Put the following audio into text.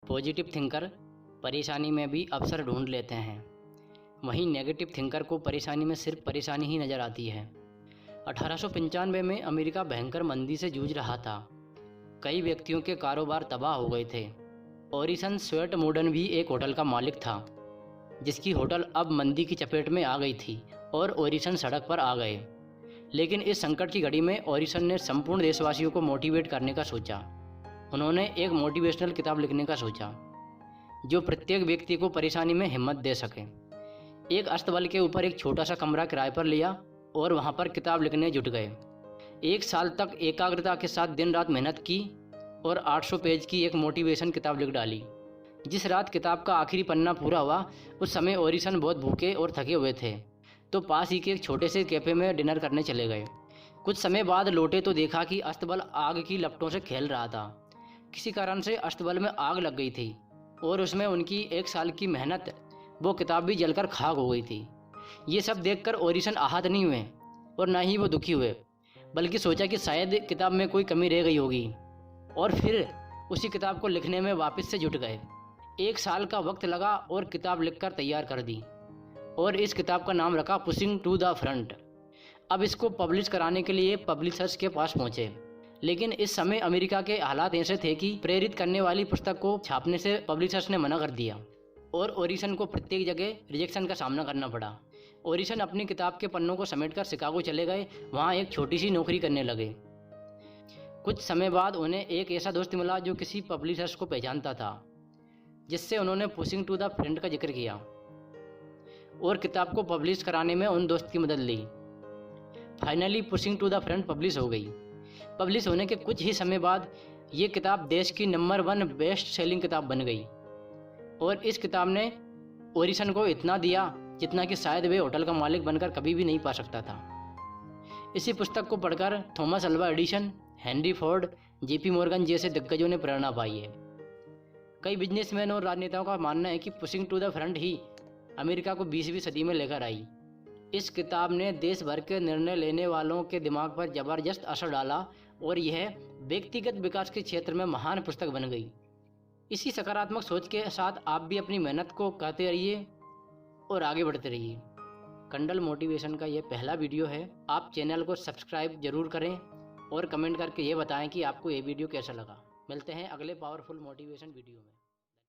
Positive thinker परेशानी में भी अवसर ढूंढ लेते हैं, वहीं नेगेटिव थिंकर को परेशानी में सिर्फ परेशानी ही नज़र आती है। 1895 में अमेरिका भयंकर मंदी से जूझ रहा था। कई व्यक्तियों के कारोबार तबाह हो गए थे। ओरिसन स्वेट मॉडर्न भी एक होटल का मालिक था, जिसकी होटल अब मंदी की चपेट में आ गई थी और ओरिसन सड़क पर आ गए। लेकिन इस संकट की घड़ी में ओरिसन ने संपूर्ण देशवासियों को मोटिवेट करने का सोचा। उन्होंने एक मोटिवेशनल किताब लिखने का सोचा जो प्रत्येक व्यक्ति को परेशानी में हिम्मत दे सके। एक अस्तबल के ऊपर एक छोटा सा कमरा किराए पर लिया और वहाँ पर किताब लिखने जुट गए। 1 साल तक एकाग्रता के साथ दिन रात मेहनत की और 800 पेज की एक मोटिवेशन किताब लिख डाली। जिस रात किताब का आखिरी पन्ना पूरा हुआ, उस समय ओरिसन बहुत भूखे और थके हुए थे, तो पास ही के एक छोटे से कैफे में डिनर करने चले गए। कुछ समय बाद लौटे तो देखा कि अस्तबल आग की लपटों से खेल रहा था। किसी कारण से अस्तबल में आग लग गई थी और उसमें उनकी 1 साल की मेहनत, वो किताब भी जलकर खाक हो गई थी। ये सब देखकर ओरिसन आहत नहीं हुए और ना ही वो दुखी हुए, बल्कि सोचा कि शायद किताब में कोई कमी रह गई होगी, और फिर उसी किताब को लिखने में वापस से जुट गए। 1 साल का वक्त लगा और किताब लिखकर तैयार कर दी और इस किताब का नाम रखा पुशिंग टू द फ्रंट। अब इसको पब्लिश कराने के लिए पब्लिशर्स के पास पहुंचे, लेकिन इस समय अमेरिका के हालात ऐसे थे कि प्रेरित करने वाली पुस्तक को छापने से पब्लिशर्स ने मना कर दिया और ओरिसन को प्रत्येक जगह रिजेक्शन का सामना करना पड़ा। ओरिसन अपनी किताब के पन्नों को समेटकर शिकागो चले गए। वहाँ एक छोटी सी नौकरी करने लगे। कुछ समय बाद उन्हें एक ऐसा दोस्त मिला जो किसी पब्लिशर्स को पहचानता था, जिससे उन्होंने पुशिंग टू द फ्रंट का जिक्र किया और किताब को पब्लिश कराने में उन दोस्त की मदद ली। Finally pushing to the front publish हो गई। पब्लिश होने के कुछ ही समय बाद ये किताब देश की नंबर 1 बेस्ट सेलिंग किताब बन गई और इस किताब ने ओरिसन को इतना दिया जितना कि शायद वे होटल का मालिक बनकर कभी भी नहीं पा सकता था। इसी पुस्तक को पढ़कर Thomas Alva Edison, Henry Ford, JP Morgan जैसे दिग्गजों ने प्रेरणा पाई है। कई बिजनेसमैन और राजनेताओं का मानना है कि पुशिंग टू द फ्रंट ही अमेरिका को 20वीं सदी में लेकर आई। इस किताब ने देश भर के निर्णय लेने वालों के दिमाग पर जबरदस्त असर डाला और यह व्यक्तिगत विकास के क्षेत्र में महान पुस्तक बन गई। इसी सकारात्मक सोच के साथ आप भी अपनी मेहनत को करते रहिए और आगे बढ़ते रहिए। कंडल मोटिवेशन का यह पहला वीडियो है। आप चैनल को सब्सक्राइब जरूर करें और कमेंट करके ये बताएं कि आपको ये वीडियो कैसा लगा। मिलते हैं अगले पावरफुल मोटिवेशन वीडियो में।